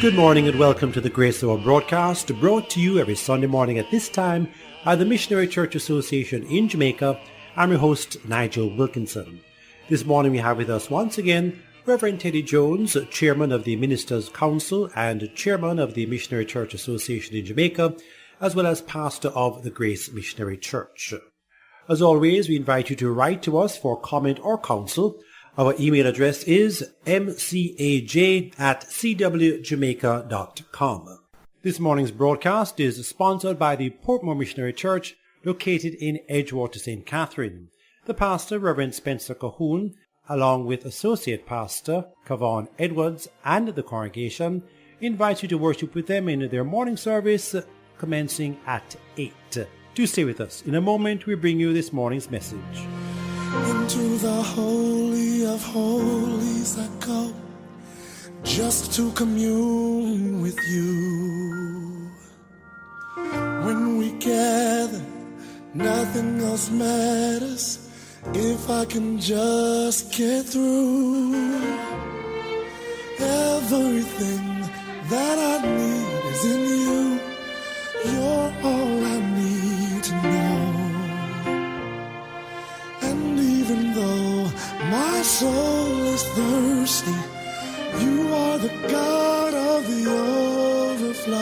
Good morning and welcome to the Grace Hour broadcast, brought to you every Sunday morning at this time by the Missionary Church Association in Jamaica. I'm your host, Nigel Wilkinson. This morning we have with us once again Reverend Teddy Jones, Chairman of the Ministers' Council and Chairman of the Missionary Church Association in Jamaica, as well as Pastor of the Grace Missionary Church. As always, we invite you to write to us for comment or counsel. Our email address is mcaj@cwjamaica.com. This morning's broadcast is sponsored by the Portmore Missionary Church, located in Edgewater, St. Catherine. The pastor, Reverend Spencer Cahoon, along with Associate Pastor Kavon Edwards and the congregation, invite you to worship with them in their morning service commencing at 8. Do stay with us. In a moment, we bring you this morning's message. Into the Holy of Holies I go, just to commune with you. When we gather, nothing else matters, if I can just get through. Everything that I need is in you. You're all I need to know. And even though my soul is thirsty, you are the God of the overflow.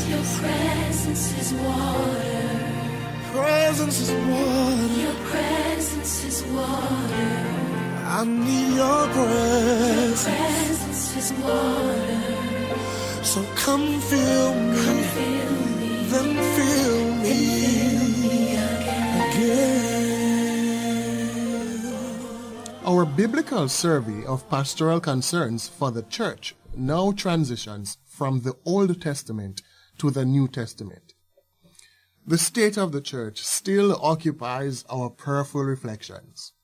Your presence is water. Presence is water. Your presence is water. I need your presence. Your presence is water. So come fill me, then fill me again. Our biblical survey of pastoral concerns for the church now transitions from the Old Testament to the New Testament. The state of the church still occupies our prayerful reflections.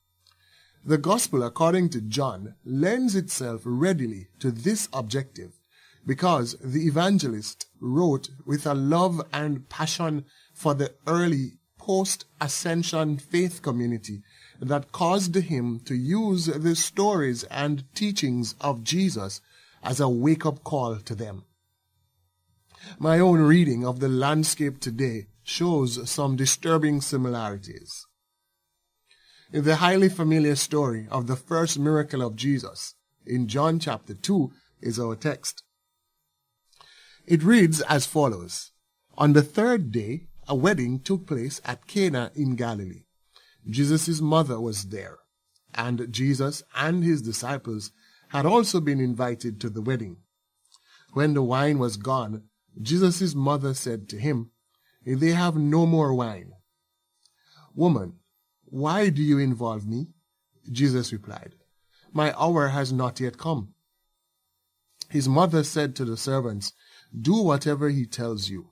The Gospel according to John lends itself readily to this objective, because the evangelist wrote with a love and passion for the early post-ascension faith community that caused him to use the stories and teachings of Jesus as a wake-up call to them. My own reading of the landscape today shows some disturbing similarities. In the highly familiar story of the first miracle of Jesus, in John chapter 2, is our text. It reads as follows. On the third day, a wedding took place at Cana in Galilee. Jesus' mother was there, and Jesus and his disciples had also been invited to the wedding. When the wine was gone, Jesus' mother said to him, "They have no more wine." "Woman, why do you involve me?" Jesus replied, "My hour has not yet come." His mother said to the servants, "Do whatever he tells you."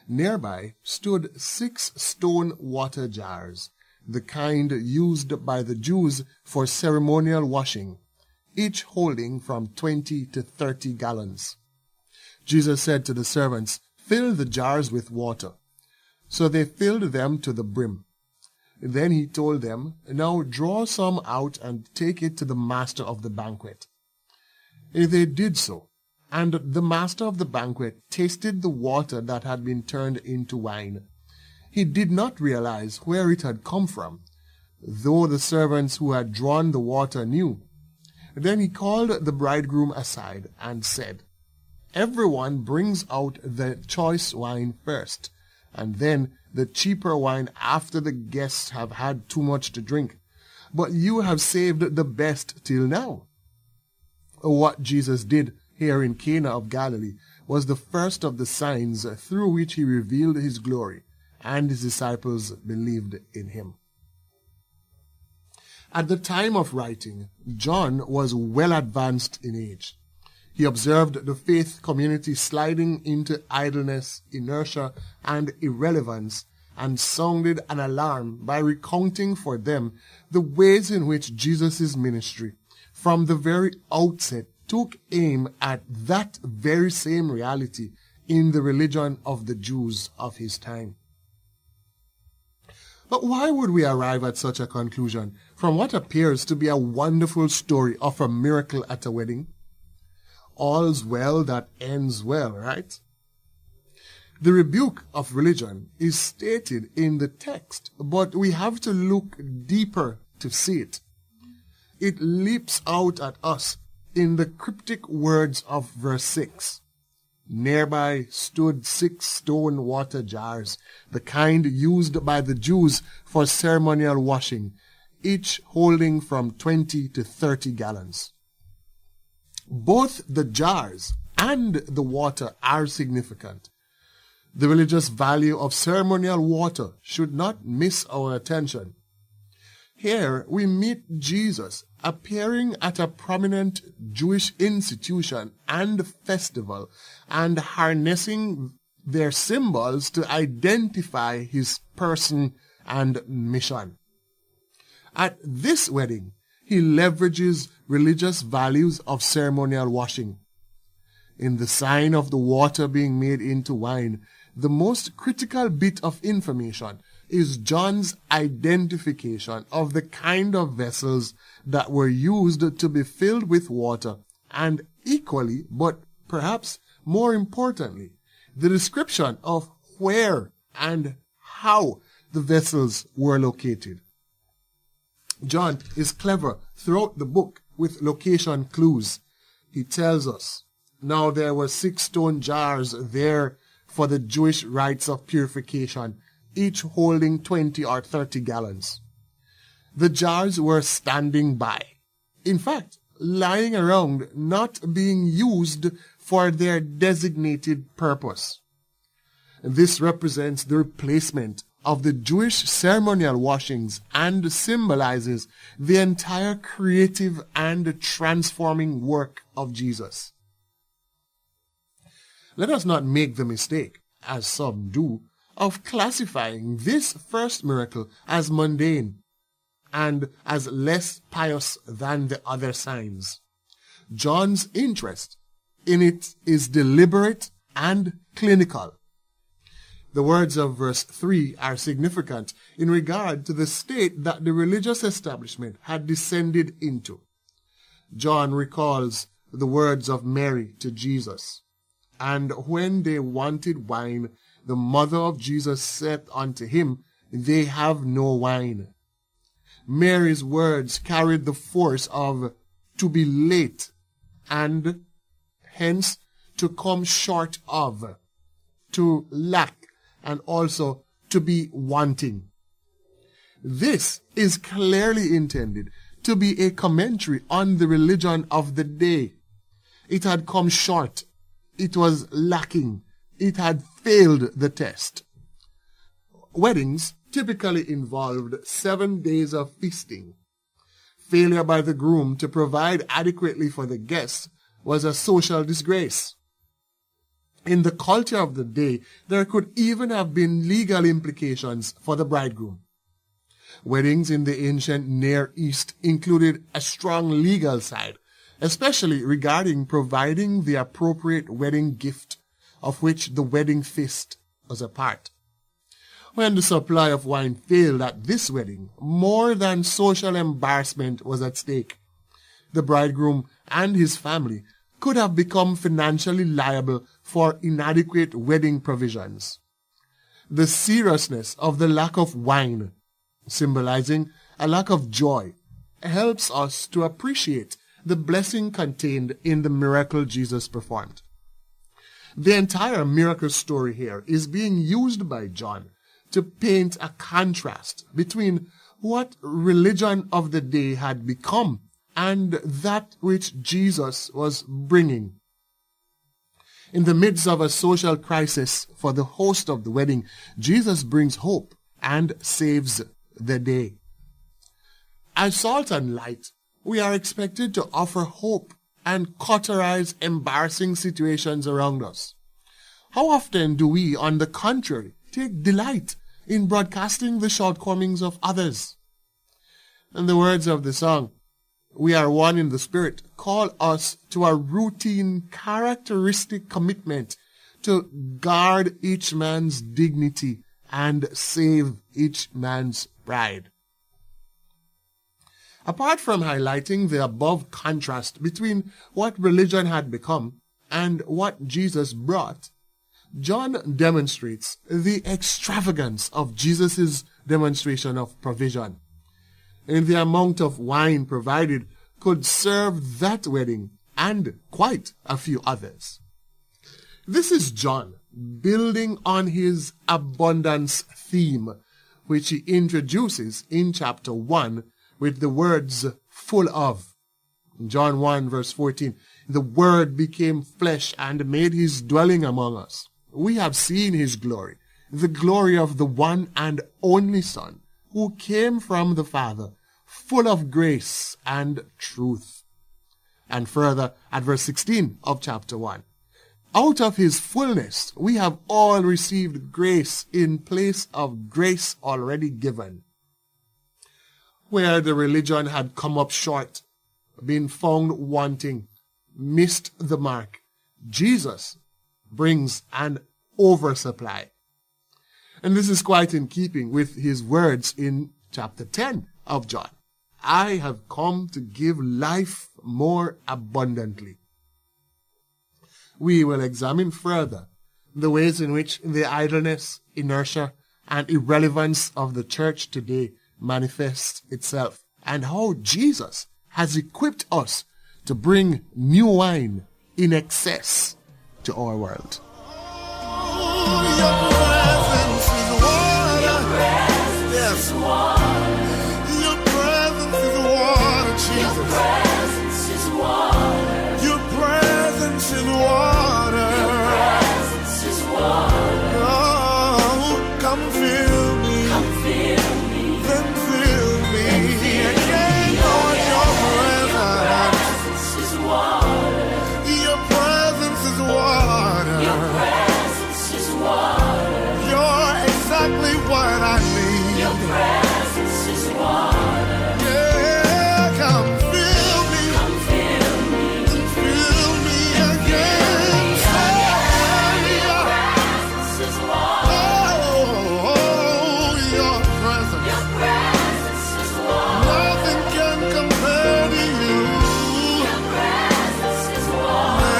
Nearby stood 6 stone water jars, the kind used by the Jews for ceremonial washing, each holding from 20 to 30 gallons. Jesus said to the servants, "Fill the jars with water." So they filled them to the brim. Then he told them, "Now draw some out and take it to the master of the banquet." They did so, and the master of the banquet tasted the water that had been turned into wine. He did not realize where it had come from, though the servants who had drawn the water knew. Then he called the bridegroom aside and said, "Everyone brings out the choice wine first, and then the cheaper wine after the guests have had too much to drink. But you have saved the best till now." What Jesus did here in Cana of Galilee was the first of the signs through which he revealed his glory, and his disciples believed in him. At the time of writing, John was well advanced in age. He observed the faith community sliding into idleness, inertia, and irrelevance, and sounded an alarm by recounting for them the ways in which Jesus' ministry, from the very outset, took aim at that very same reality in the religion of the Jews of his time. But why would we arrive at such a conclusion from what appears to be a wonderful story of a miracle at a wedding? All's well that ends well, right? The rebuke of religion is stated in the text, but we have to look deeper to see it. It leaps out at us in the cryptic words of verse 6. Nearby stood 6 stone water jars, the kind used by the Jews for ceremonial washing, each holding from 20 to 30 gallons. Both the jars and the water are significant. The religious value of ceremonial water should not miss our attention. Here we meet Jesus appearing at a prominent Jewish institution and festival and harnessing their symbols to identify his person and mission. At this wedding, he leverages religious values of ceremonial washing. In the sign of the water being made into wine, the most critical bit of information is John's identification of the kind of vessels that were used to be filled with water, and equally, but perhaps more importantly, the description of where and how the vessels were located. John is clever throughout the book with location clues. He tells us, now there were 6 stone jars there for the Jewish rites of purification, each holding 20 or 30 gallons. The jars were standing by. In fact, lying around, not being used for their designated purpose. This represents the replacement of the Jewish ceremonial washings and symbolizes the entire creative and transforming work of Jesus. Let us not make the mistake, as some do, of classifying this first miracle as mundane and as less pious than the other signs. John's interest in it is deliberate and clinical. The words of verse 3 are significant in regard to the state that the religious establishment had descended into. John recalls the words of Mary to Jesus. And when they wanted wine, the mother of Jesus said unto him, they have no wine. Mary's words carried the force of to be late and hence to come short of, to lack, and also to be wanting. This is clearly intended to be a commentary on the religion of the day. It had come short. It was lacking. It had failed the test. Weddings typically involved 7 days of feasting. Failure by the groom to provide adequately for the guests was a social disgrace. In the culture of the day, there could even have been legal implications for the bridegroom. Weddings in the ancient Near East included a strong legal side, especially regarding providing the appropriate wedding gift, of which the wedding feast was a part. When the supply of wine failed at this wedding, more than social embarrassment was at stake. The bridegroom and his family could have become financially liable for inadequate wedding provisions. The seriousness of the lack of wine, symbolizing a lack of joy, helps us to appreciate the blessing contained in the miracle Jesus performed. The entire miracle story here is being used by John to paint a contrast between what religion of the day had become and that which Jesus was bringing. In the midst of a social crisis for the host of the wedding, Jesus brings hope and saves the day. As salt and light, we are expected to offer hope and cauterize embarrassing situations around us. How often do we, on the contrary, take delight in broadcasting the shortcomings of others? In the words of the song, "We are one in the Spirit," call us to a routine, characteristic commitment to guard each man's dignity and save each man's pride. Apart from highlighting the above contrast between what religion had become and what Jesus brought, John demonstrates the extravagance of Jesus' demonstration of provision. And the amount of wine provided could serve that wedding and quite a few others. This is John building on his abundance theme, which he introduces in chapter 1 with the words full of. In John 1 verse 14, the Word became flesh and made his dwelling among us. We have seen his glory, the glory of the one and only Son, who came from the Father, full of grace and truth. And further, at verse 16 of chapter 1, out of his fullness we have all received grace in place of grace already given. Where the religion had come up short, been found wanting, missed the mark, Jesus brings an oversupply. And this is quite in keeping with his words in chapter 10 of John. I have come to give life more abundantly. We will examine further the ways in which the idleness, inertia, and irrelevance of the church today manifests itself, and how Jesus has equipped us to bring new wine in excess to our world. Your presence is water. Your presence is water. Your presence is water, Jesus. Your presence is water. Your presence is water. Your presence is water. Oh, come fill me. Come fill me. Then fill me again, Lord. Your presence Your presence is water. Your presence is water. Your presence is water. You're exactly what I need. Your presence is water. Yeah, come fill me. Come fill me. And fill me again. Your presence is water. Oh, your presence. Your presence is water. Nothing can compare to you. Your presence is water.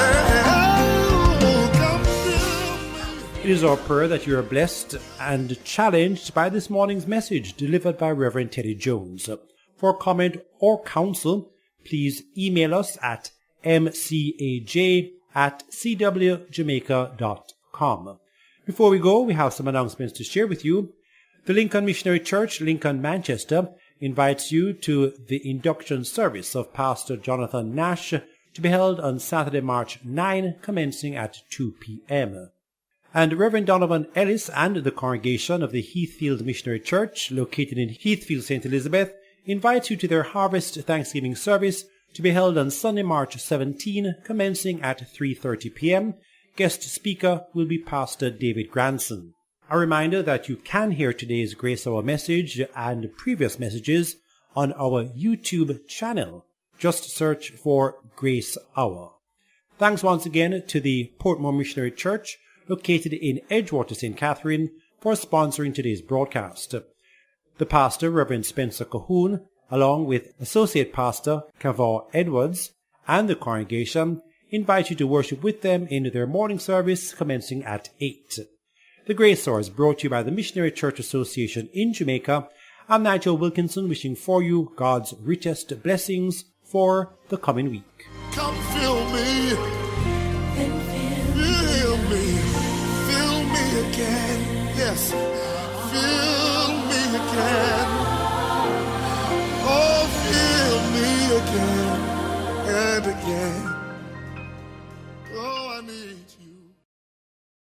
Oh, come fill me. It is our prayer that you are blessed and challenged by this morning's message delivered by Reverend Teddy Jones. For comment or counsel, please email us at mcaj@cwjamaica.com. Before we go, we have some announcements to share with you. The Lincoln Missionary Church, Lincoln, Manchester, invites you to the induction service of Pastor Jonathan Nash to be held on Saturday, March 9, commencing at 2 p.m. And Reverend Donovan Ellis and the congregation of the Heathfield Missionary Church, located in Heathfield, St. Elizabeth, invites you to their Harvest Thanksgiving service to be held on Sunday, March 17, commencing at 3:30 p.m. Guest speaker will be Pastor David Granson. A reminder that you can hear today's Grace Hour message and previous messages on our YouTube channel. Just search for Grace Hour. Thanks once again to the Portmore Missionary Church, located in Edgewater, St. Catherine, for sponsoring today's broadcast. The pastor, Reverend Spencer Cahoon, along with Associate Pastor Kavar Edwards, and the congregation, invite you to worship with them in their morning service commencing at 8. The Grace Hour is brought to you by the Missionary Church Association in Jamaica. I'm Nigel Wilkinson, wishing for you God's richest blessings for the coming week. Come fill me. Then Fill me. Fill me again. Yes. Fill me again. Oh, fill me again and again.